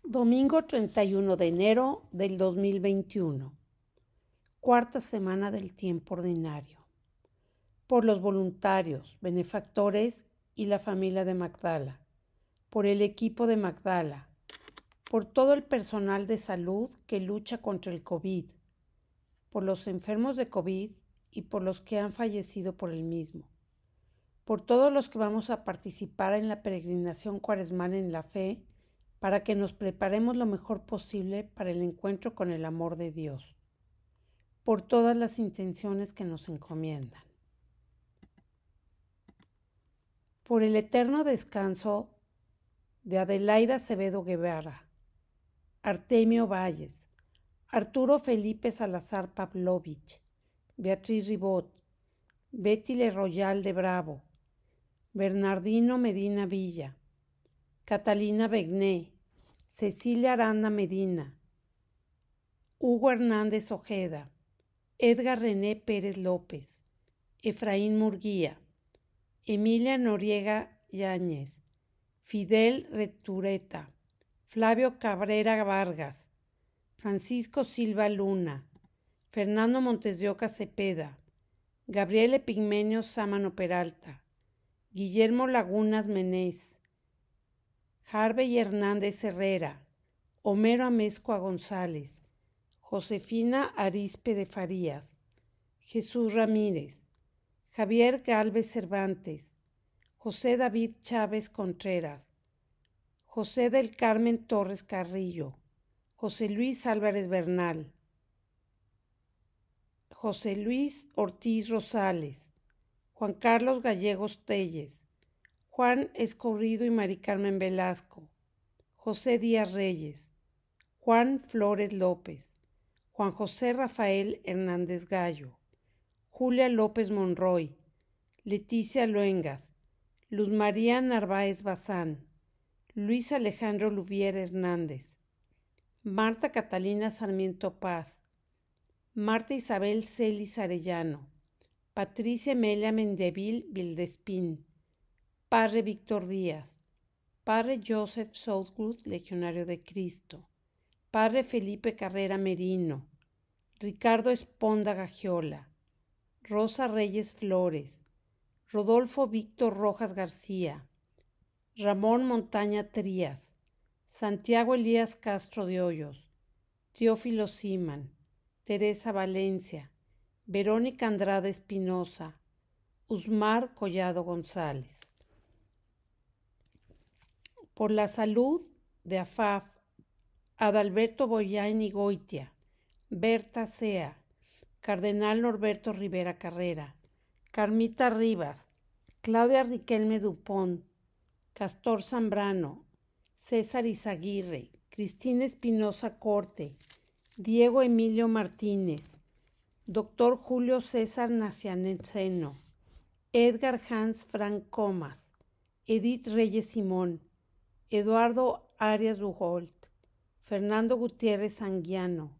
Domingo 31 de enero del 2021, cuarta semana del tiempo ordinario. Por los voluntarios, benefactores y la familia de Magdala, por el equipo de Magdala, por todo el personal de salud que lucha contra el COVID, por los enfermos de COVID y por los que han fallecido por el mismo, por todos los que vamos a participar en la peregrinación cuaresmal en la fe, para que nos preparemos lo mejor posible para el encuentro con el amor de Dios, por todas las intenciones que nos encomiendan. Por el eterno descanso de Adelaida Acevedo Guevara, Artemio Valles, Arturo Felipe Salazar Pavlovich, Beatriz Ribot, Betty Le Royal de Bravo, Bernardino Medina Villa, Catalina Begné, Cecilia Aranda Medina, Hugo Hernández Ojeda, Edgar René Pérez López, Efraín Murguía, Emilia Noriega Yáñez, Fidel Retureta, Flavio Cabrera Vargas, Francisco Silva Luna, Fernando Montes de Oca Cepeda, Gabriel Epigmenio Sámano Peralta, Guillermo Lagunas Menés, Harvey Hernández Herrera, Homero Amezcua González, Josefina Arispe de Farías, Jesús Ramírez, Javier Gálvez Cervantes, José David Chávez Contreras, José del Carmen Torres Carrillo, José Luis Álvarez Bernal, José Luis Ortiz Rosales, Juan Carlos Gallegos Telles, Juan Escorrido y Mari Carmen Velasco, José Díaz Reyes, Juan Flores López, Juan José Rafael Hernández Gallo, Julia López Monroy, Leticia Luengas, Luz María Narváez Bazán, Luis Alejandro Luvier Hernández, Marta Catalina Sarmiento Paz, Marta Isabel Celis Arellano, Patricia Emelia Mendevil Vildespín, Padre Víctor Díaz, Padre Joseph Southwood, Legionario de Cristo, Padre Felipe Carrera Merino, Ricardo Esponda Gagiola, Rosa Reyes Flores, Rodolfo Víctor Rojas García, Ramón Montaña Trías, Santiago Elías Castro de Hoyos, Teófilo Siman, Teresa Valencia, Verónica Andrade Espinosa, Usmar Collado González. Por la salud de Afaf, Adalberto Boyain y Goitia, Berta Sea, Cardenal Norberto Rivera Carrera, Carmita Rivas, Claudia Riquelme Dupont, Castor Zambrano, César Izaguirre, Cristina Espinosa Corte, Diego Emilio Martínez, Dr. Julio César Nacianetzeno, Edgar Hans Frank Comas, Edith Reyes Simón, Eduardo Arias Duholt, Fernando Gutiérrez Anguiano,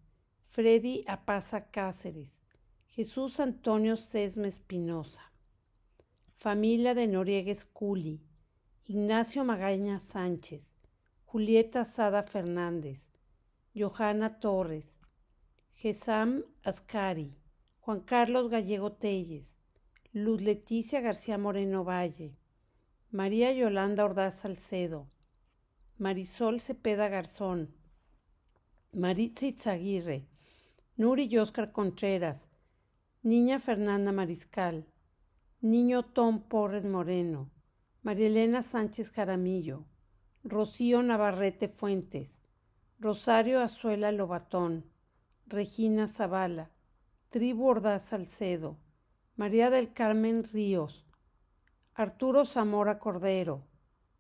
Freddy Apaza Cáceres, Jesús Antonio Sesma Espinosa, familia de Noriega Esculi, Ignacio Magaña Sánchez, Julieta Sada Fernández, Johanna Torres, Gesam Ascari, Juan Carlos Gallego Telles, Luz Leticia García Moreno Valle, María Yolanda Ordaz Salcedo, Marisol Cepeda Garzón, Maritza Izaguirre, Nuri y Óscar Contreras, Niña Fernanda Mariscal, Niño Tom Porres Moreno, María Elena Sánchez Jaramillo, Rocío Navarrete Fuentes, Rosario Azuela Lobatón, Regina Zavala, Tribu Ordaz Salcedo, María del Carmen Ríos, Arturo Zamora Cordero,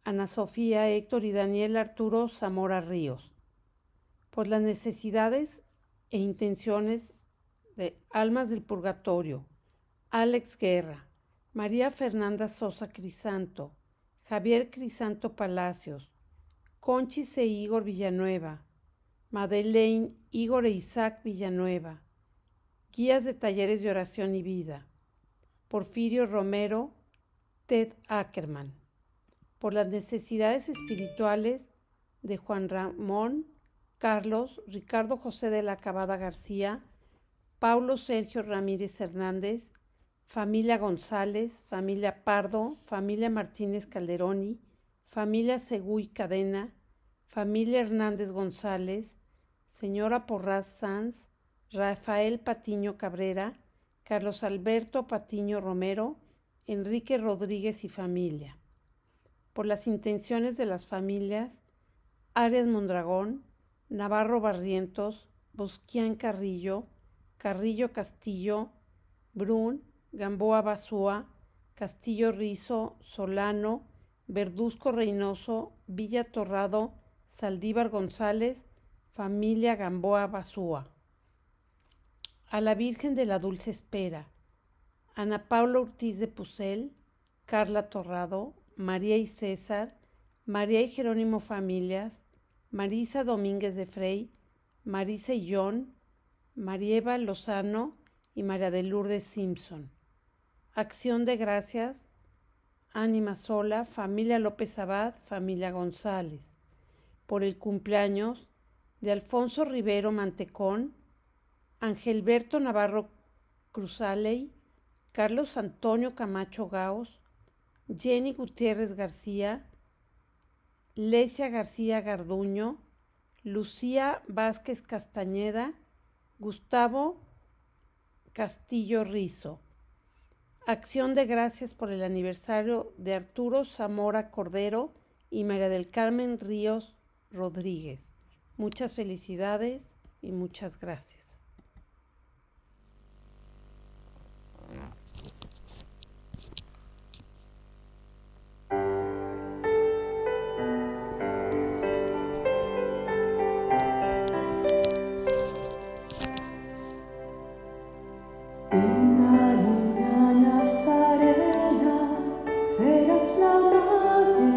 Ana Sofía Héctor y Daniel Arturo Zamora Ríos, por las necesidades e intenciones de Almas del Purgatorio, Alex Guerra, María Fernanda Sosa Crisanto, Javier Crisanto Palacios, Conchis e Igor Villanueva, Madeleine, Igor e Isaac Villanueva, Guías de Talleres de Oración y Vida, Porfirio Romero, Ted Ackerman, por las necesidades espirituales de Juan Ramón, Carlos, Ricardo José de la Cabada García, Paulo Sergio Ramírez Hernández, familia González, familia Pardo, familia Martínez Calderoni, familia Seguy Cadena, familia Hernández González, señora Porras Sanz, Rafael Patiño Cabrera, Carlos Alberto Patiño Romero, Enrique Rodríguez y familia. Por las intenciones de las familias Arias Mondragón, Navarro Barrientos, Bosquián Carrillo, Carrillo Castillo, Brun, Gamboa Basúa, Castillo Rizo, Solano, Verduzco Reynoso, Villa Torrado, Saldívar González, familia Gamboa Basúa. A la Virgen de la Dulce Espera, Ana Paula Ortiz de Pucel, Carla Torrado, María y César, María y Jerónimo Familias, Marisa Domínguez de Frey, Marisa y John, Marieva Lozano y María de Lourdes Simpson. Acción de Gracias, Ánima Sola, familia López Abad, familia González. Por el cumpleaños de Alfonso Rivero Mantecón, Angelberto Navarro Cruzaley, Carlos Antonio Camacho Gaos, Jenny Gutiérrez García, Lesia García Garduño, Lucía Vázquez Castañeda, Gustavo Castillo Rizo. Acción de Gracias por el aniversario de Arturo Zamora Cordero y María del Carmen Ríos Rodríguez. Muchas felicidades y muchas gracias. Linda niña Nazarena, serás la madre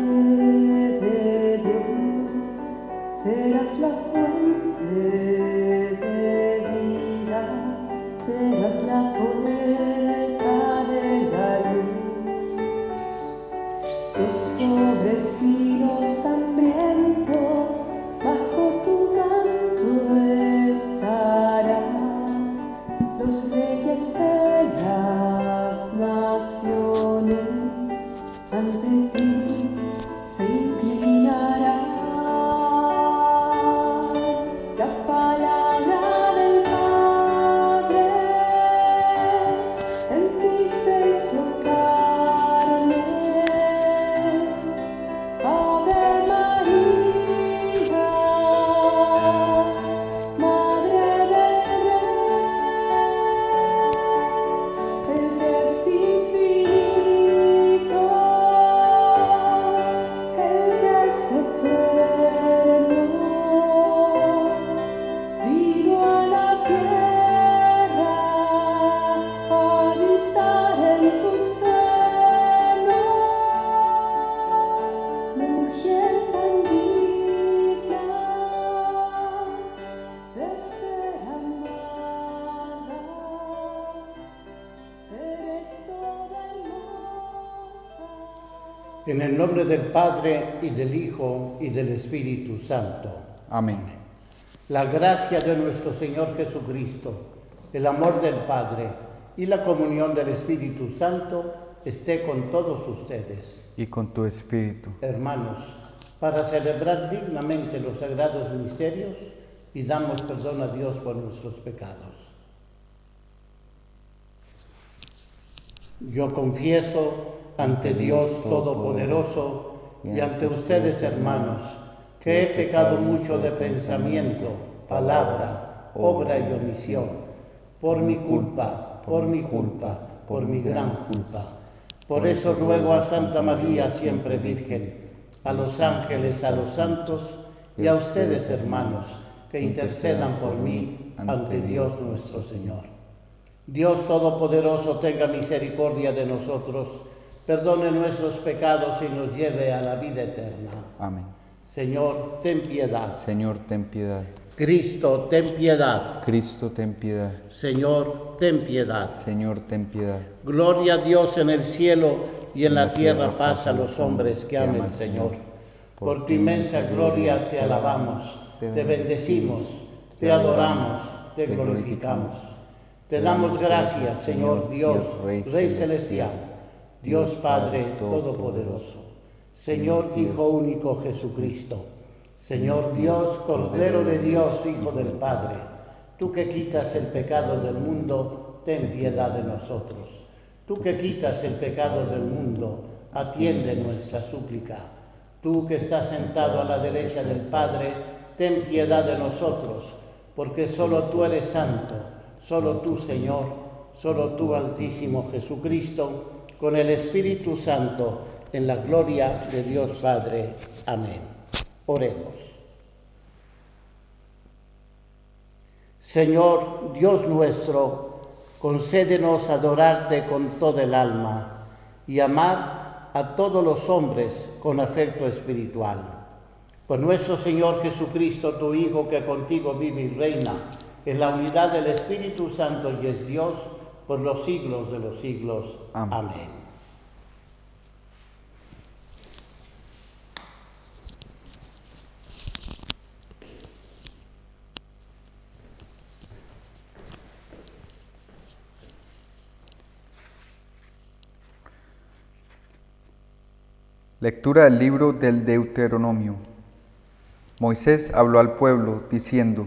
de Dios, serás la fuente de vida, serás la puerta de la luz. Los pobres y los hambrientos bajo tu manto estarán. Los reyes de las naciones ante ti se inclinarán. La palabra del Padre en ti se hizo carne. Ave María, Madre del Rey. El que es infinito, el que es eterno, vino a la tierra a habitar en tu seno, mujer tan digna de ser amada. Eres toda hermosa. En el nombre del Padre, y del Hijo, y del Espíritu Santo. Amén. La gracia de nuestro Señor Jesucristo, el amor del Padre y la comunión del Espíritu Santo esté con todos ustedes. Y con tu espíritu. Hermanos, para celebrar dignamente los sagrados misterios, pidamos perdón a Dios por nuestros pecados. Yo confieso ante Dios Todopoderoso y ante ustedes, hermanos, que he pecado mucho de pensamiento, palabra, obra y omisión, por mi culpa, por mi gran culpa. Por eso ruego a Santa María, siempre Virgen, a los ángeles, a los santos y a ustedes, hermanos, que intercedan por mí ante Dios nuestro Señor. Dios Todopoderoso tenga misericordia de nosotros, perdone nuestros pecados y nos lleve a la vida eterna. Amén. Señor, ten piedad. Señor, ten piedad. Cristo, ten piedad. Cristo, ten piedad. Señor, ten piedad. Señor, ten piedad. Gloria a Dios en el cielo y en la tierra paz a los hombres que amen al Señor. Por tu inmensa gloria te alabamos, te bendecimos, te adoramos, te glorificamos. Te damos gracias, Señor Dios, Rey Celestial, Dios Padre Todopoderoso, Señor Hijo único Jesucristo, Señor Dios, Cordero de Dios, Hijo del Padre, tú que quitas el pecado del mundo, ten piedad de nosotros. Tú que quitas el pecado del mundo, atiende nuestra súplica. Tú que estás sentado a la derecha del Padre, ten piedad de nosotros, porque solo tú eres santo, solo tú, Señor, solo tú, Altísimo Jesucristo, con el Espíritu Santo, en la gloria de Dios Padre. Amén. Oremos. Señor, Dios nuestro, concédenos adorarte con toda el alma y amar a todos los hombres con afecto espiritual. Por nuestro Señor Jesucristo, tu Hijo, que contigo vive y reina en la unidad del Espíritu Santo y es Dios por los siglos de los siglos. Amén. Lectura del libro del Deuteronomio. Moisés habló al pueblo, diciendo: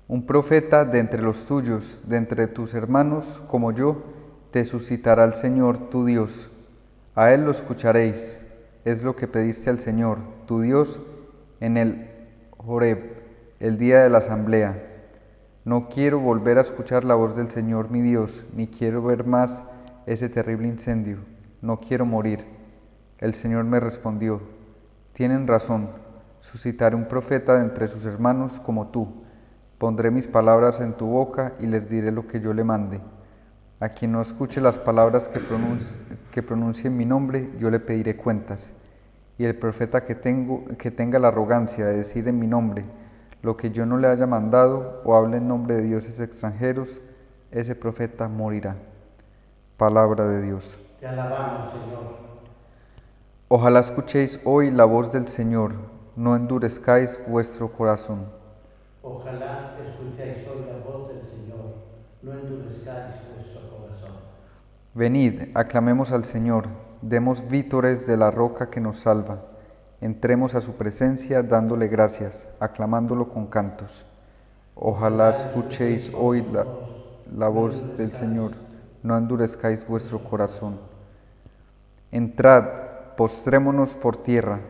Un profeta de entre los tuyos, de entre tus hermanos, como yo, te suscitará el Señor tu Dios. A él lo escucharéis, es lo que pediste al Señor, tu Dios, en el Horeb, el día de la asamblea. No quiero volver a escuchar la voz del Señor mi Dios, ni quiero ver más ese terrible incendio. No quiero morir. El Señor me respondió: Tienen razón, suscitaré un profeta de entre sus hermanos como tú. Pondré mis palabras en tu boca y les diré lo que yo le mande. A quien no escuche las palabras que pronuncie en mi nombre, yo le pediré cuentas. Y el profeta que tenga la arrogancia de decir en mi nombre lo que yo no le haya mandado o hable en nombre de dioses extranjeros, ese profeta morirá. Palabra de Dios. Te alabamos, Señor. Ojalá escuchéis hoy la voz del Señor, no endurezcáis vuestro corazón. Ojalá escuchéis hoy la voz del Señor, no endurezcáis vuestro corazón. Venid, aclamemos al Señor, demos vítores de la roca que nos salva. Entremos a su presencia dándole gracias, aclamándolo con cantos. Ojalá escuchéis hoy la voz del Señor, no endurezcáis vuestro corazón. Entrad, postrémonos por tierra,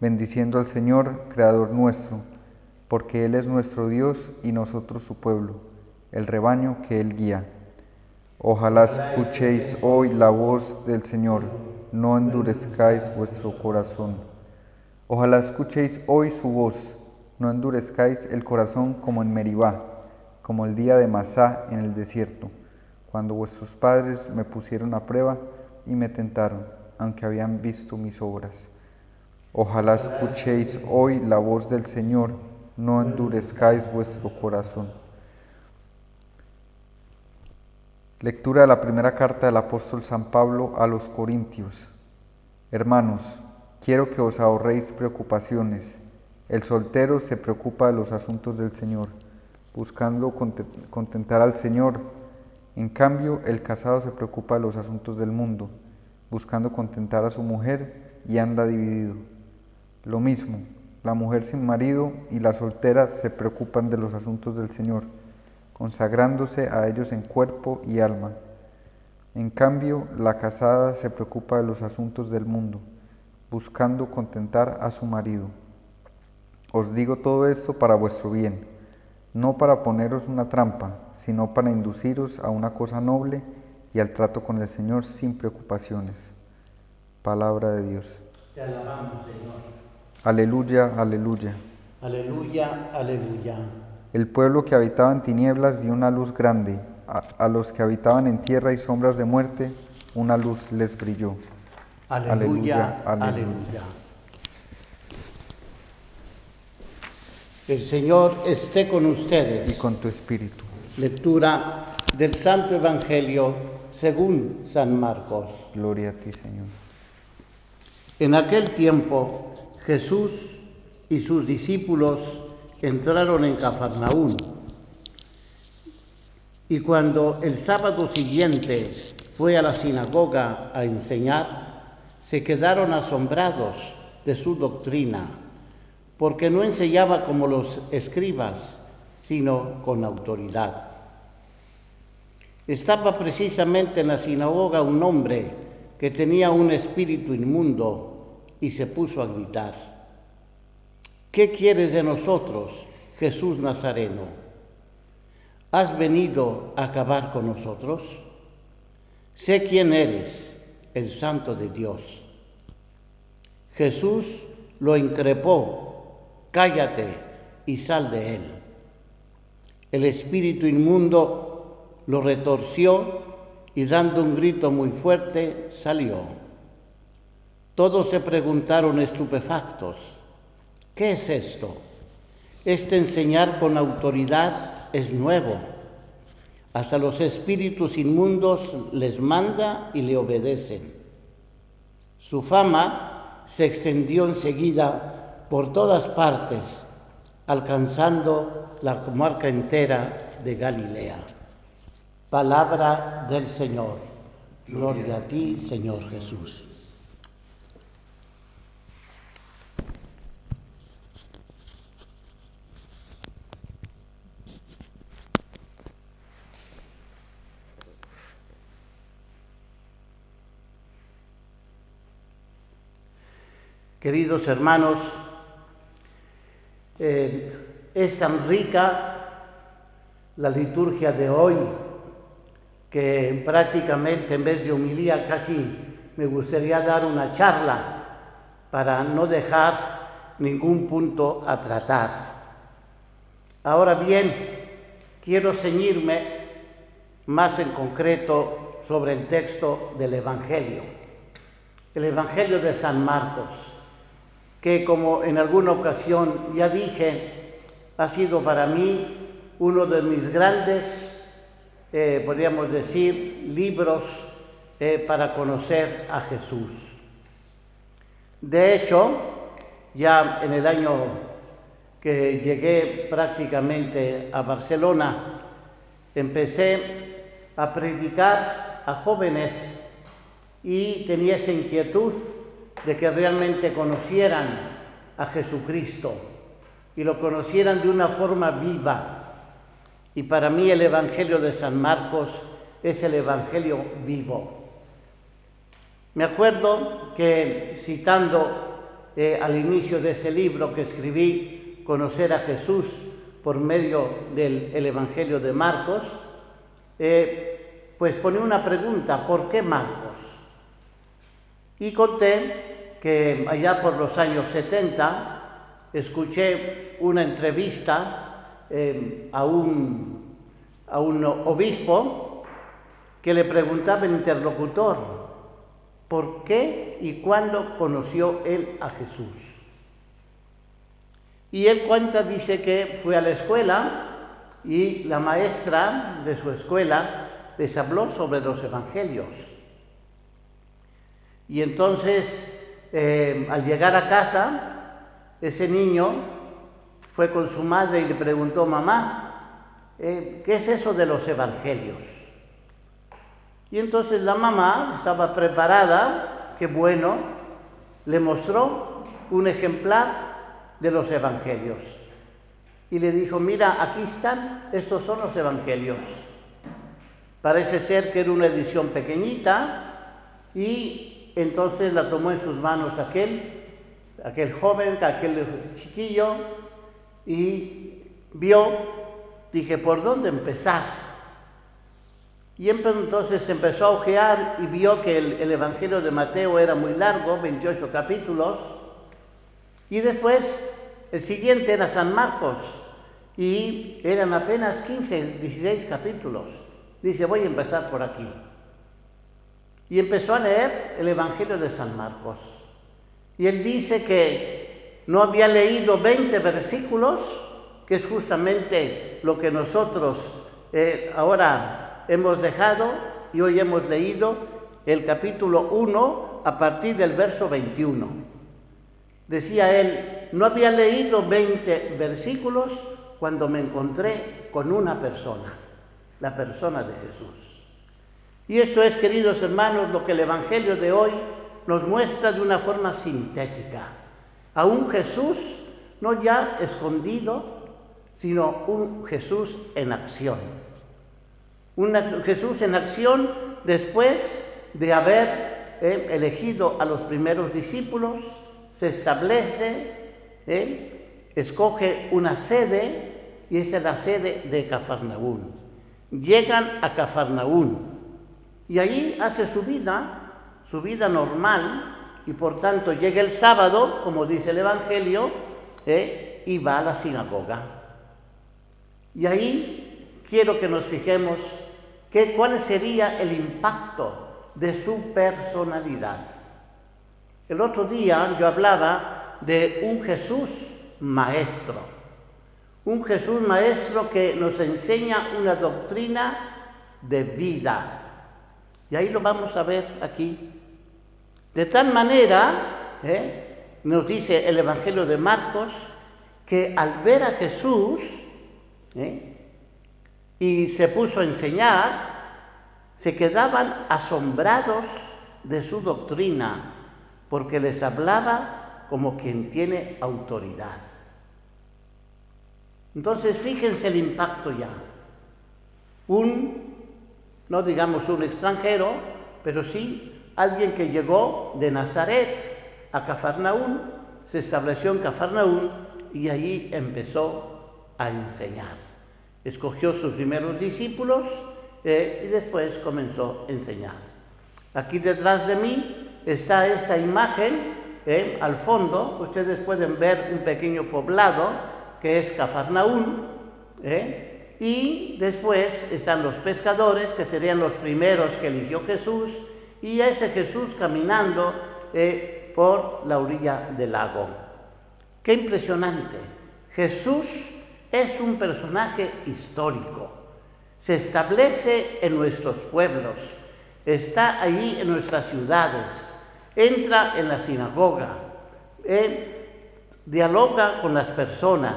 bendiciendo al Señor, Creador nuestro, porque Él es nuestro Dios y nosotros su pueblo, el rebaño que Él guía. Ojalá escuchéis hoy la voz del Señor, no endurezcáis vuestro corazón. Ojalá escuchéis hoy su voz, no endurezcáis el corazón como en Meribá, como el día de Masá en el desierto, cuando vuestros padres me pusieron a prueba y me tentaron, aunque habían visto mis obras. Ojalá escuchéis hoy la voz del Señor, no endurezcáis vuestro corazón. Lectura de la primera carta del apóstol San Pablo a los Corintios. Hermanos, quiero que os ahorréis preocupaciones. El soltero se preocupa de los asuntos del Señor, buscando contentar al Señor. En cambio, el casado se preocupa de los asuntos del mundo, buscando contentar a su mujer, y anda dividido. Lo mismo, la mujer sin marido y la soltera se preocupan de los asuntos del Señor, consagrándose a ellos en cuerpo y alma. En cambio, la casada se preocupa de los asuntos del mundo, buscando contentar a su marido. Os digo todo esto para vuestro bien, no para poneros una trampa, sino para induciros a una cosa noble y al trato con el Señor sin preocupaciones. Palabra de Dios. Te alabamos, Señor. Aleluya, aleluya. Aleluya, aleluya. El pueblo que habitaba en tinieblas vio una luz grande. A los que habitaban en tierra y sombras de muerte, una luz les brilló. Aleluya, aleluya. Aleluya. El Señor esté con ustedes. Y con tu espíritu. Lectura del Santo Evangelio según San Marcos. Gloria a ti, Señor. En aquel tiempo, Jesús y sus discípulos entraron en Cafarnaún. Y cuando el sábado siguiente fue a la sinagoga a enseñar, se quedaron asombrados de su doctrina, porque no enseñaba como los escribas, sino con autoridad. Estaba precisamente en la sinagoga un hombre que tenía un espíritu inmundo y se puso a gritar: ¿Qué quieres de nosotros, Jesús Nazareno? ¿Has venido a acabar con nosotros? Sé quién eres, el Santo de Dios. Jesús lo increpó: cállate y sal de él. El espíritu inmundo lo retorció y dando un grito muy fuerte salió. Todos se preguntaron estupefactos: ¿qué es esto? Este enseñar con autoridad es nuevo. Hasta los espíritus inmundos les manda y le obedecen. Su fama se extendió enseguida por todas partes, alcanzando la comarca entera de Galilea. Palabra del Señor. Gloria a ti, Señor Jesús. Queridos hermanos, es tan rica la liturgia de hoy que prácticamente en vez de homilía casi me gustaría dar una charla para no dejar ningún punto a tratar. Ahora bien, quiero ceñirme más en concreto sobre el texto del Evangelio, el Evangelio de San Marcos, que como en alguna ocasión ya dije, ha sido para mí uno de mis grandes, podríamos decir, libros para conocer a Jesús. De hecho, ya en el año que llegué prácticamente a Barcelona, empecé a predicar a jóvenes y tenía esa inquietud de que realmente conocieran a Jesucristo y lo conocieran de una forma viva. Y para mí el Evangelio de San Marcos es el Evangelio vivo. Me acuerdo que citando al inicio de ese libro que escribí, Conocer a Jesús por medio del Evangelio de Marcos, pues ponía una pregunta: ¿por qué Marcos? Y conté que allá por los años 70 escuché una entrevista a un obispo que le preguntaba al interlocutor por qué y cuándo conoció él a Jesús. Y él cuenta, dice que fue a la escuela y la maestra de su escuela les habló sobre los evangelios. Y entonces, al llegar a casa, ese niño fue con su madre y le preguntó: mamá, ¿qué es eso de los evangelios? Y entonces la mamá estaba preparada, qué bueno, le mostró un ejemplar de los evangelios. Y le dijo: mira, aquí están, estos son los evangelios. Parece ser que era una edición pequeñita y entonces la tomó en sus manos aquel joven, aquel chiquillo, y vio, dije, ¿por dónde empezar? Y entonces empezó a hojear y vio que el Evangelio de Mateo era muy largo, 28 capítulos, y después el siguiente era San Marcos, y eran apenas 15, 16 capítulos. Dice, voy a empezar por aquí. Y empezó a leer el Evangelio de San Marcos. Y él dice que no había leído 20 versículos, que es justamente lo que nosotros ahora hemos dejado, y hoy hemos leído el capítulo 1 a partir del verso 21. decía él, no había leído 20 versículos cuando me encontré con una persona, la persona de Jesús. Y esto es, queridos hermanos, lo que el Evangelio de hoy nos muestra de una forma sintética. A un Jesús no ya escondido, sino un Jesús en acción. Un Jesús en acción después de haber elegido a los primeros discípulos, se establece, escoge una sede, y esa es la sede de Cafarnaún. Llegan a Cafarnaún y allí hace su vida normal, y por tanto llega el sábado, como dice el Evangelio, y va a la sinagoga. Y ahí quiero que nos fijemos cuál sería el impacto de su personalidad. El otro día yo hablaba de un Jesús maestro. Un Jesús maestro que nos enseña una doctrina de vida. Y ahí lo vamos a ver aquí. De tal manera, nos dice el Evangelio de Marcos, que al ver a Jesús, y se puso a enseñar, se quedaban asombrados de su doctrina, porque les hablaba como quien tiene autoridad. Entonces, fíjense el impacto ya. No digamos un extranjero, pero sí alguien que llegó de Nazaret a Cafarnaún, se estableció en Cafarnaún y allí empezó a enseñar. Escogió sus primeros discípulos y después comenzó a enseñar. Aquí detrás de mí está esa imagen, al fondo ustedes pueden ver un pequeño poblado que es Cafarnaún, y después están los pescadores, que serían los primeros que eligió Jesús, y ese Jesús caminando por la orilla del lago. ¡Qué impresionante! Jesús es un personaje histórico. Se establece en nuestros pueblos, está allí en nuestras ciudades, entra en la sinagoga, dialoga con las personas.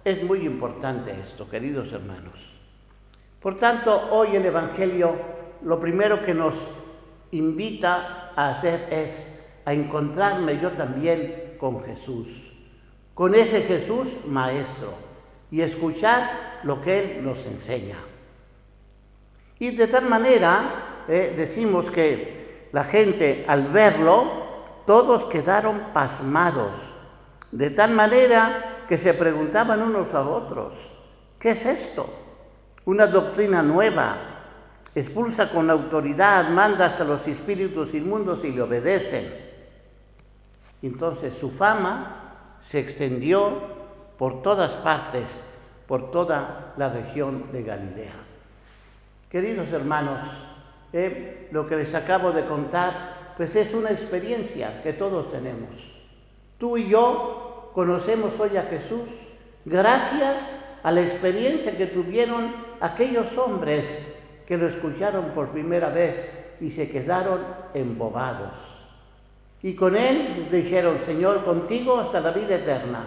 Es muy importante esto, queridos hermanos. Por tanto, hoy el Evangelio lo primero que nos invita a hacer es a encontrarme yo también con Jesús, con ese Jesús maestro, y escuchar lo que Él nos enseña. Y de tal manera, decimos que la gente al verlo, todos quedaron pasmados, de tal manera que se preguntaban unos a otros, ¿qué es esto? Una doctrina nueva, expulsa con autoridad, manda hasta los espíritus inmundos y le obedecen. Entonces su fama se extendió por todas partes, por toda la región de Galilea. Queridos hermanos, lo que les acabo de contar, pues es una experiencia que todos tenemos. Tú y yo conocemos hoy a Jesús gracias a la experiencia que tuvieron aquellos hombres que lo escucharon por primera vez y se quedaron embobados. Y con él dijeron, Señor, contigo hasta la vida eterna.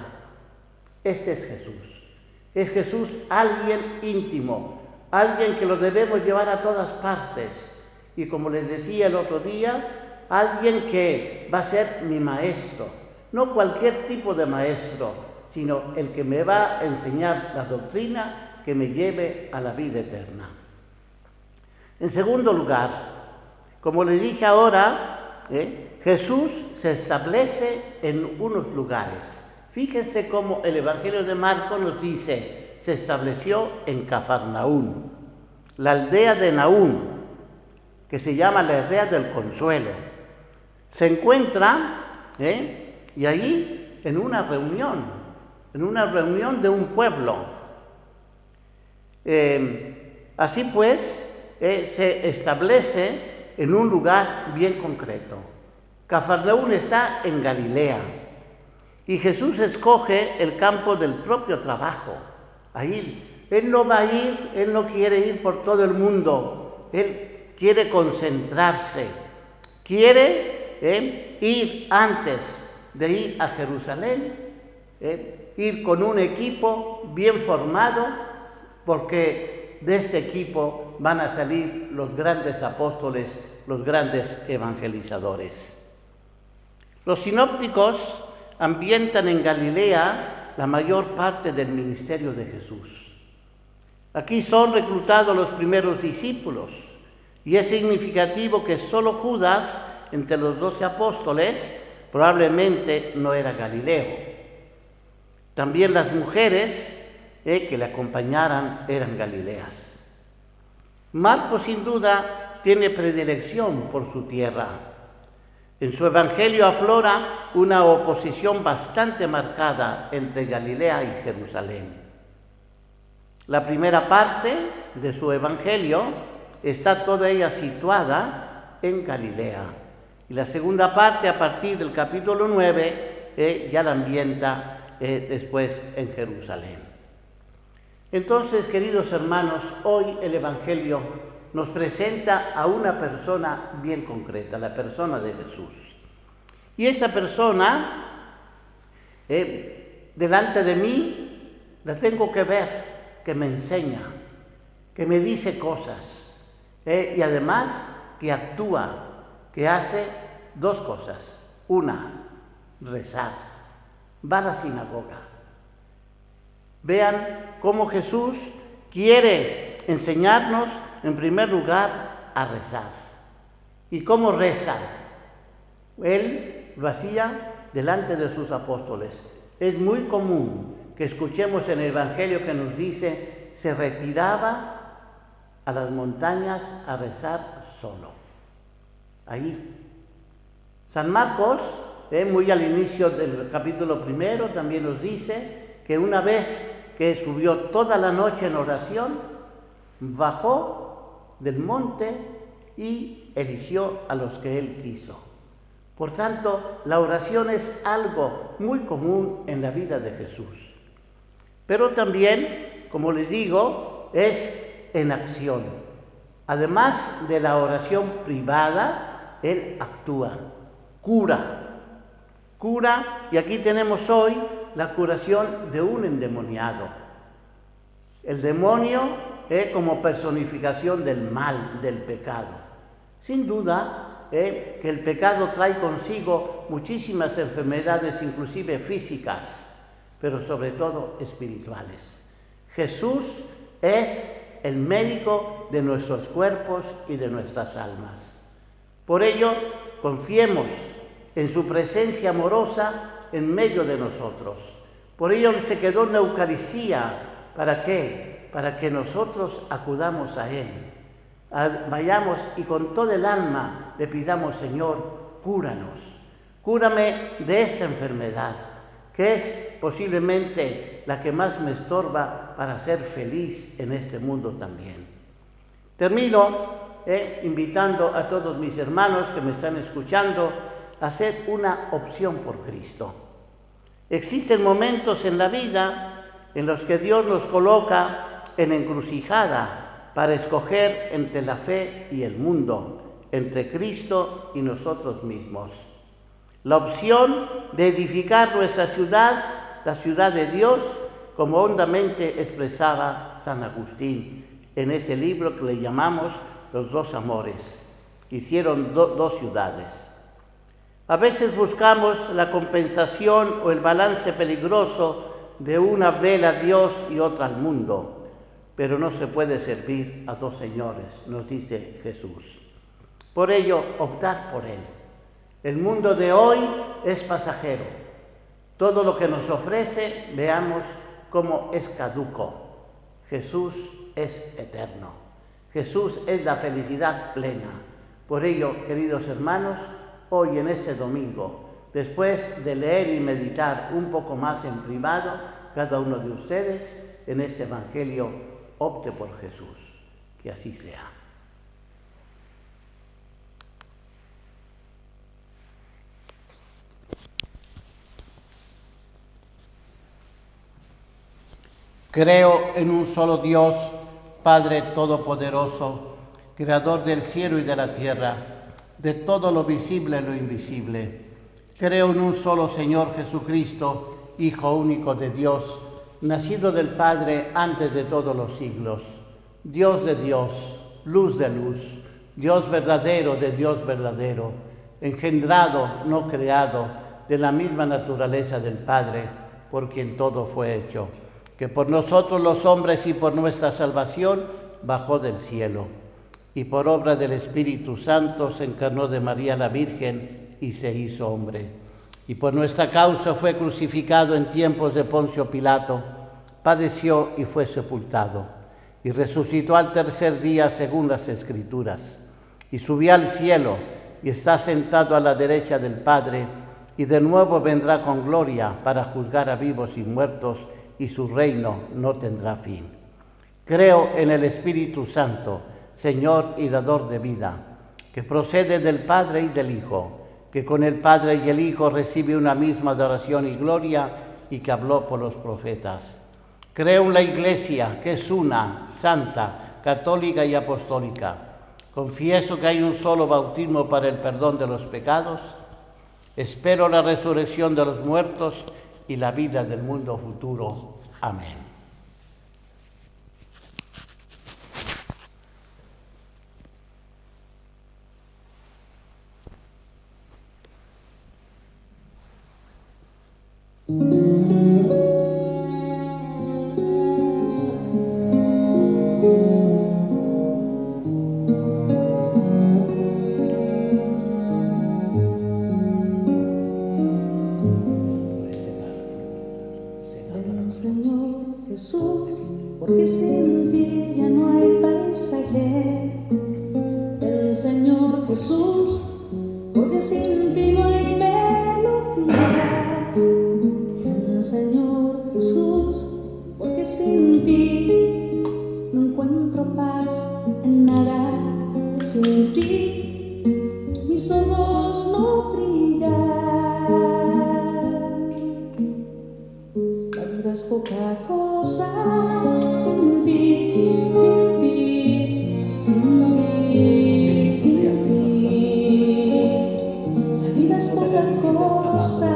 Este es Jesús. Es Jesús alguien íntimo, alguien que lo debemos llevar a todas partes. Y como les decía el otro día, alguien que va a ser mi maestro. No cualquier tipo de maestro, sino el que me va a enseñar la doctrina que me lleve a la vida eterna. En segundo lugar, como les dije ahora, Jesús se establece en unos lugares. Fíjense cómo el Evangelio de Marcos nos dice, se estableció en Cafarnaún, la aldea de Naúm, que se llama la aldea del Consuelo. Se encuentra, y allí en una reunión de un pueblo. Así pues, se establece en un lugar bien concreto. Cafarnaún está en Galilea y Jesús escoge el campo del propio trabajo. Ahí, Él no va a ir, Él no quiere ir por todo el mundo, Él quiere concentrarse, quiere ir antes de ir a Jerusalén, ir con un equipo bien formado, porque de este equipo van a salir los grandes apóstoles, los grandes evangelizadores. Los sinópticos ambientan en Galilea la mayor parte del ministerio de Jesús. Aquí son reclutados los primeros discípulos, y es significativo que solo Judas, entre los 12 apóstoles, probablemente no era galileo. También las mujeres que le acompañaran eran galileas. Marcos, sin duda, tiene predilección por su tierra. En su evangelio aflora una oposición bastante marcada entre Galilea y Jerusalén. La primera parte de su evangelio está toda ella situada en Galilea. Y la segunda parte, a partir del capítulo 9, ya la ambienta después en Jerusalén. Entonces, queridos hermanos, hoy el Evangelio nos presenta a una persona bien concreta, la persona de Jesús. Y esa persona, delante de mí, la tengo que ver, que me enseña, que me dice cosas. Y además que actúa, que hace dos cosas. Una, rezar. Va a la sinagoga. Vean cómo Jesús quiere enseñarnos, en primer lugar, a rezar. ¿Y cómo reza? Él lo hacía delante de sus apóstoles. Es muy común que escuchemos en el Evangelio que nos dice, se retiraba a las montañas a rezar solo. Ahí. San Marcos, muy al inicio del capítulo 1, también nos dice que una vez que subió toda la noche en oración, bajó del monte y eligió a los que él quiso. Por tanto, la oración es algo muy común en la vida de Jesús. Pero también, como les digo, es en acción. Además de la oración privada, él actúa, cura, y aquí tenemos hoy la curación de un endemoniado. El demonio como personificación del mal, del pecado. Sin duda que el pecado trae consigo muchísimas enfermedades, inclusive físicas, pero sobre todo espirituales. Jesús es el médico de nuestros cuerpos y de nuestras almas. Por ello, confiemos en su presencia amorosa en medio de nosotros. Por ello Él se quedó en la Eucaristía. ¿Para qué? Para que nosotros acudamos a Él. Vayamos y con todo el alma le pidamos, Señor, cúranos. Cúrame de esta enfermedad, que es posiblemente la que más me estorba para ser feliz en este mundo también. Termino invitando a todos mis hermanos que me están escuchando a hacer una opción por Cristo. Existen momentos en la vida en los que Dios nos coloca en encrucijada para escoger entre la fe y el mundo, entre Cristo y nosotros mismos. La opción de edificar nuestra ciudad, la ciudad de Dios, como hondamente expresaba San Agustín en ese libro que le llamamos Los dos amores. Hicieron dos ciudades. A veces buscamos la compensación o el balance peligroso de una vela a Dios y otra al mundo, pero no se puede servir a dos señores, nos dice Jesús. Por ello, optar por Él. El mundo de hoy es pasajero. Todo lo que nos ofrece, veamos cómo es caduco. Jesús es eterno. Jesús es la felicidad plena. Por ello, queridos hermanos, hoy en este domingo, después de leer y meditar un poco más en privado, cada uno de ustedes, en este Evangelio, opte por Jesús. Que así sea. Creo en un solo Dios, Padre Todopoderoso, Creador del cielo y de la tierra, de todo lo visible y lo invisible. Creo en un solo Señor Jesucristo, Hijo único de Dios, nacido del Padre antes de todos los siglos, Dios de Dios, luz de luz, Dios verdadero de Dios verdadero, engendrado, no creado, de la misma naturaleza del Padre, por quien todo fue hecho, que por nosotros los hombres y por nuestra salvación bajó del cielo, y por obra del Espíritu Santo se encarnó de María la Virgen y se hizo hombre. Y por nuestra causa fue crucificado en tiempos de Poncio Pilato, padeció y fue sepultado, y resucitó al tercer día según las Escrituras, y subió al cielo, y está sentado a la derecha del Padre, y de nuevo vendrá con gloria para juzgar a vivos y muertos, y su reino no tendrá fin. Creo en el Espíritu Santo, Señor y dador de vida, que procede del Padre y del Hijo, que con el Padre y el Hijo recibe una misma adoración y gloria, y que habló por los profetas. Creo en la Iglesia, que es una, santa, católica y apostólica. Confieso que hay un solo bautismo para el perdón de los pecados. Espero la resurrección de los muertos y la vida del mundo futuro. Amén. Ven, Señor Jesús, porque sin ti ya no hay paisaje. Ven, Señor Jesús, porque sin ti no hay melodías. Ven, Señor Jesús, porque sin ti no encuentro paz en nada. Sin ti mis ojos no brillan. La vida es poca cosa sin ti, sin ti, sin ti, sin ti. La vida es poca cosa.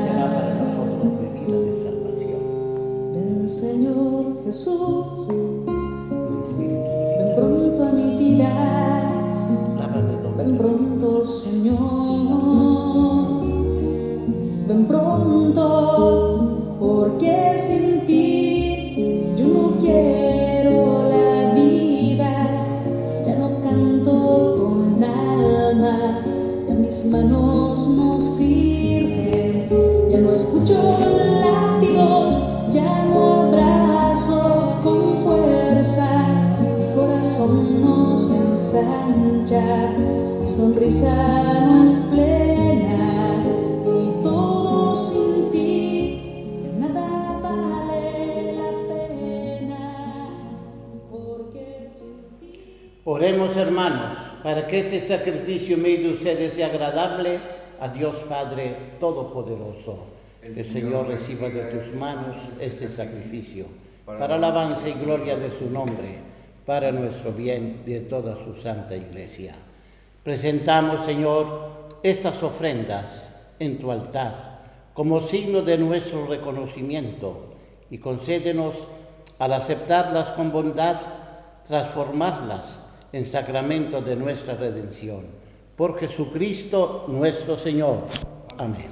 Será para nosotros medida de salvación. Ven, Señor Jesús, El Espíritu ven pronto a mi vida. lábrame donde Ven pronto, Señor, ven pronto, porque sin ti yo no quiero la vida. Ya no canto con alma, ya mis manos no sirven, ya no escucho latidos, ya no abrazo con fuerza. Mi corazón no se ensancha, mi sonrisa no es plena, y todo sin ti de nada vale la pena, porque sin ti. Oremos, hermanos, para que este sacrificio mío de ustedes sea agradable a Dios Padre Todopoderoso. El Señor reciba de tus manos este sacrificio, para alabanza y gloria de su nombre, para nuestro bien y de toda su santa Iglesia. Presentamos, Señor, estas ofrendas en tu altar, como signo de nuestro reconocimiento, y concédenos, al aceptarlas con bondad, transformarlas en sacramento de nuestra redención. Por Jesucristo nuestro Señor. Amén.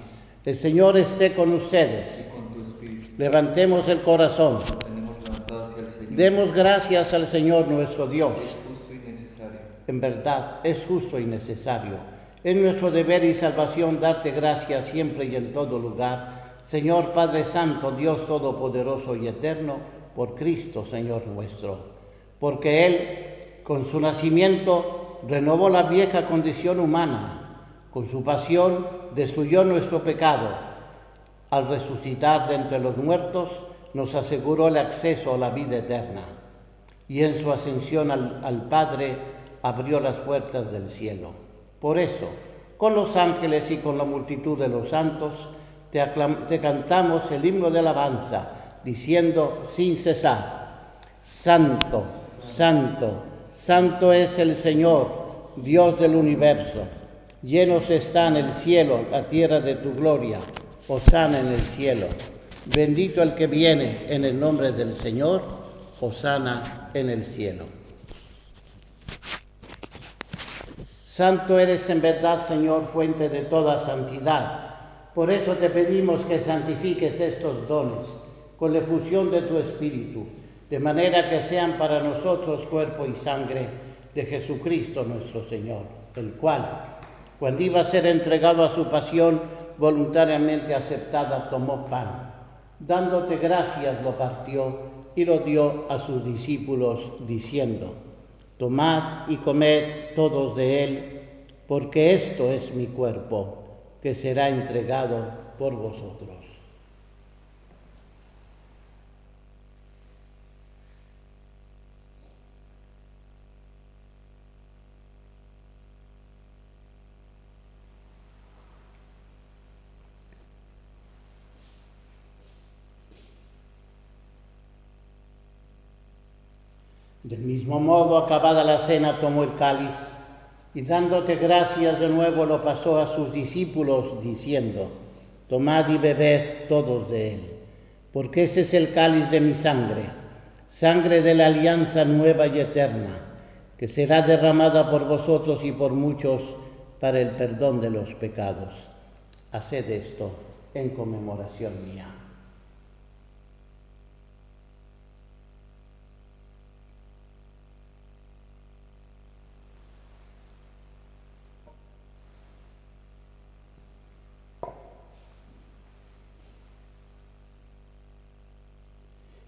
El Señor esté con ustedes. Levantemos el corazón. Demos gracias al Señor nuestro Dios. En verdad, es justo y necesario. Es nuestro deber y salvación darte gracias siempre y en todo lugar. Señor Padre Santo, Dios Todopoderoso y Eterno, por Cristo, Señor nuestro. Porque Él, con su nacimiento, renovó la vieja condición humana. Con su pasión, destruyó nuestro pecado. Al resucitar de entre los muertos, nos aseguró el acceso a la vida eterna. Y en su ascensión al Padre, abrió las puertas del cielo. Por eso, con los ángeles y con la multitud de los santos, te cantamos el himno de alabanza, diciendo sin cesar: Santo, Santo, Santo es el Señor, Dios del universo. Llenos están el cielo, la tierra de tu gloria. Hosana en el cielo. Bendito el que viene en el nombre del Señor. Hosana en el cielo. Santo eres en verdad, Señor, fuente de toda santidad. Por eso te pedimos que santifiques estos dones con la efusión de tu Espíritu, de manera que sean para nosotros cuerpo y sangre de Jesucristo nuestro Señor, el cual, cuando iba a ser entregado a su pasión voluntariamente aceptada, tomó pan. Dándote gracias, lo partió y lo dio a sus discípulos, diciendo: tomad y comed todos de él, porque esto es mi cuerpo, que será entregado por vosotros. Del mismo modo, acabada la cena, tomó el cáliz y dándote gracias de nuevo lo pasó a sus discípulos, diciendo: tomad y bebed todos de él, porque ese es el cáliz de mi sangre, sangre de la alianza nueva y eterna, que será derramada por vosotros y por muchos para el perdón de los pecados. Haced esto en conmemoración mía.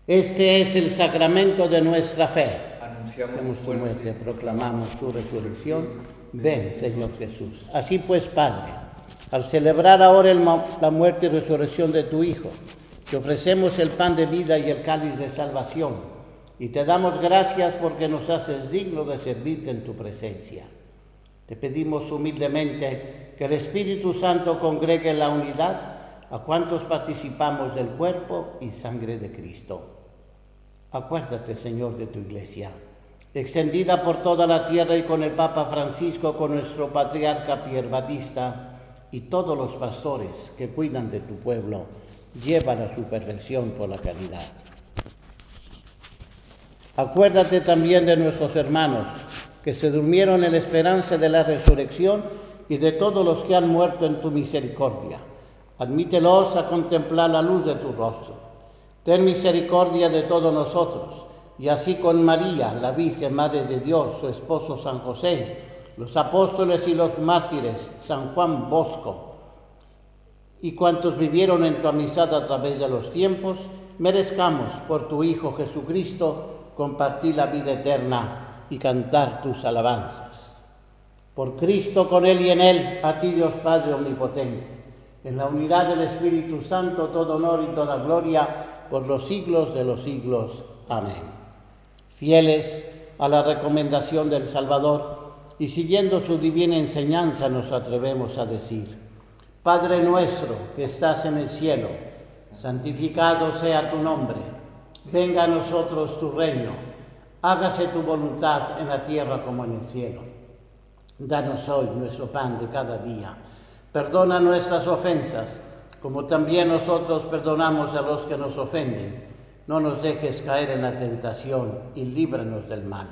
Este es el sacramento de nuestra fe. Anunciamos tu muerte, proclamamos tu resurrección. Ven, Señor Jesús. Así pues, Padre, al celebrar ahora la muerte y resurrección de tu Hijo, te ofrecemos el pan de vida y el cáliz de salvación, y te damos gracias porque nos haces digno de servirte en tu presencia. Te pedimos humildemente que el Espíritu Santo congregue en la unidad a cuantos participamos del cuerpo y sangre de Cristo. Acuérdate, Señor, de tu Iglesia, extendida por toda la tierra, y con el Papa Francisco, con nuestro patriarca Pier Batista y todos los pastores que cuidan de tu pueblo, llévala a su perfección por la caridad. Acuérdate también de nuestros hermanos que se durmieron en la esperanza de la resurrección y de todos los que han muerto en tu misericordia. Admítelos a contemplar la luz de tu rostro. Ten misericordia de todos nosotros, y así con María, la Virgen Madre de Dios, su esposo San José, los apóstoles y los mártires, San Juan Bosco, y cuantos vivieron en tu amistad a través de los tiempos, merezcamos por tu Hijo Jesucristo compartir la vida eterna y cantar tus alabanzas. Por Cristo, con Él y en Él, a ti Dios Padre omnipotente, en la unidad del Espíritu Santo, todo honor y toda gloria por los siglos de los siglos. Amén. Fieles a la recomendación del Salvador y siguiendo su divina enseñanza, nos atrevemos a decir: Padre nuestro que estás en el cielo, santificado sea tu nombre. Venga a nosotros tu reino. Hágase tu voluntad en la tierra como en el cielo. Danos hoy nuestro pan de cada día. Perdona nuestras ofensas, como también nosotros perdonamos a los que nos ofenden. No nos dejes caer en la tentación y líbranos del mal.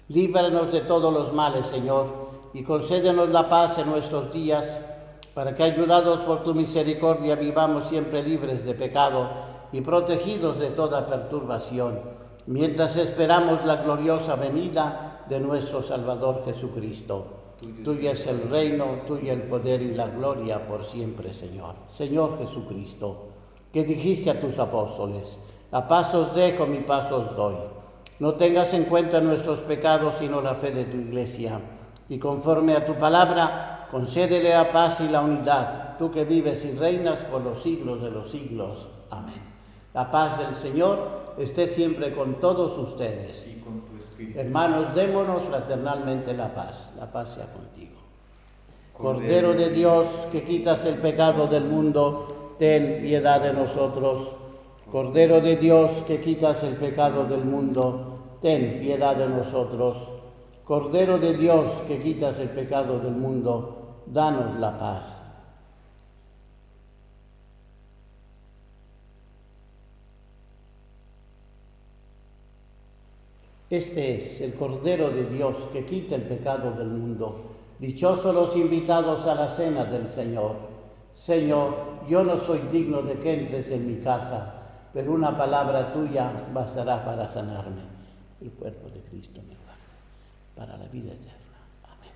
Líbranos de todos los males, Señor, y concédenos la paz en nuestros días, para que, ayudados por tu misericordia, vivamos siempre libres de pecado y protegidos de toda perturbación, mientras esperamos la gloriosa venida de nuestro Salvador Jesucristo. Tuyo es el reino, tuyo el poder y la gloria por siempre, Señor. Señor Jesucristo, que dijiste a tus apóstoles: la paz os dejo, mi paz os doy. No tengas en cuenta nuestros pecados, sino la fe de tu Iglesia. Y conforme a tu palabra, concédele la paz y la unidad, tú que vives y reinas por los siglos de los siglos. Amén. La paz del Señor esté siempre con todos ustedes. Y con tu espíritu. Hermanos, démonos fraternalmente la paz. La paz sea contigo. Cordero de Dios, que quitas el pecado del mundo, ten piedad de nosotros. Cordero de Dios, que quitas el pecado del mundo, ten piedad de nosotros. Cordero de Dios, que quitas el pecado del mundo, danos la paz. Este es el Cordero de Dios que quita el pecado del mundo. Dichosos los invitados a la cena del Señor. Señor, yo no soy digno de que entres en mi casa, pero una palabra tuya bastará para sanarme. El cuerpo de Cristo me guarda para la vida eterna. Amén.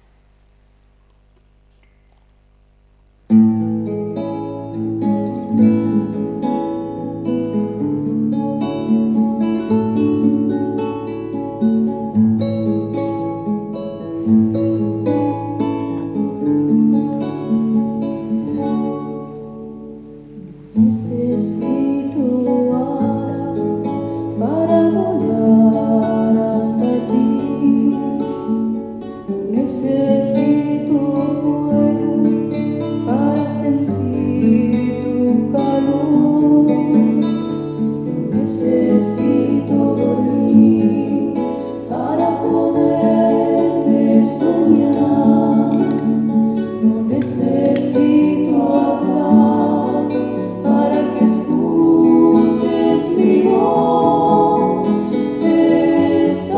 Necesito alas para volar hasta ti. Necesito fuego para sentir tu calor. Necesito dormir para poderte soñar. No necesito hablar para que escuches mi voz.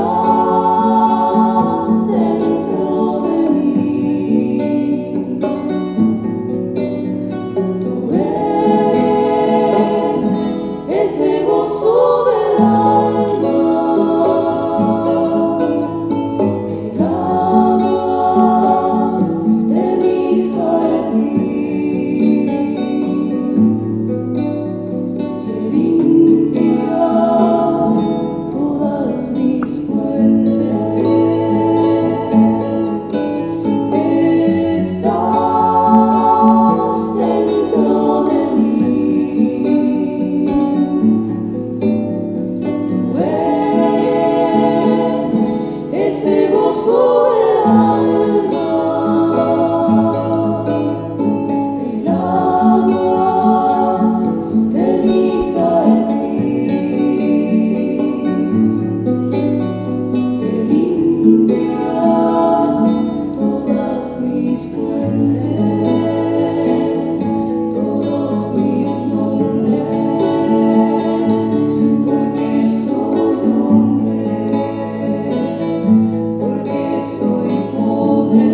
Estás dentro de mí. Tú eres ese gozo del alma, el agua de mi jardín, que limpia todas mis fuentes. Estás dentro de mí. Tú eres ese gozo del alma, el agua de mi jardín, que limpia todas mis fuentes, todos mis nombres, porque soy hombre, porque soy pobre,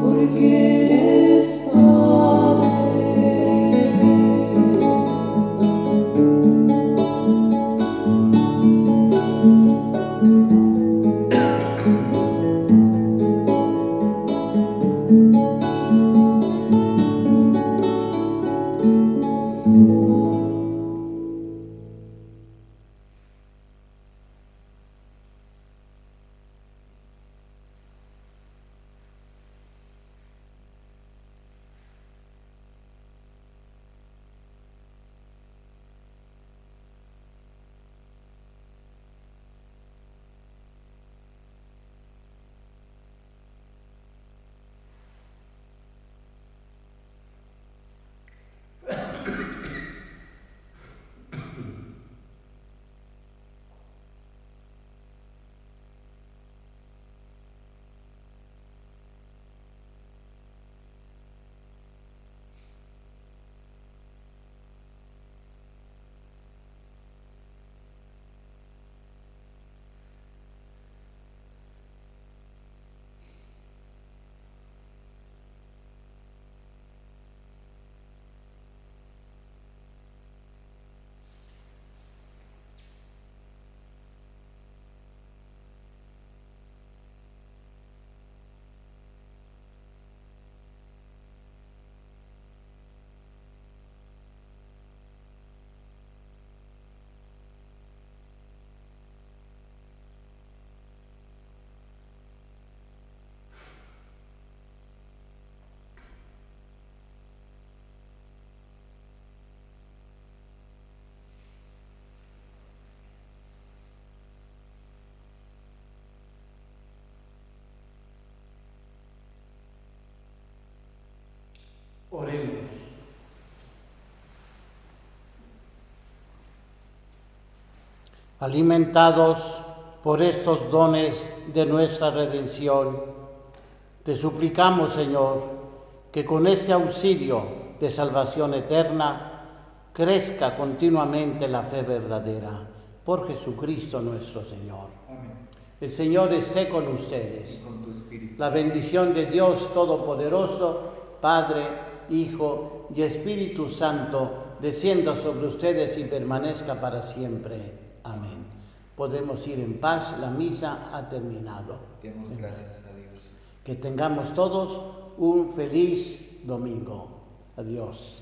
porque eres Padre. Oremos. Alimentados por estos dones de nuestra redención, Te suplicamos, Señor, que con este auxilio de salvación eterna crezca continuamente la fe verdadera. Por Jesucristo nuestro Señor. Amén. El Señor esté con ustedes. Y con tu espíritu. La bendición de Dios Todopoderoso, Padre, Hijo y Espíritu Santo, descienda sobre ustedes y permanezca para siempre. Amén. Podemos ir en paz, la misa ha terminado. Demos gracias a Dios. Que tengamos todos un feliz domingo. Adiós.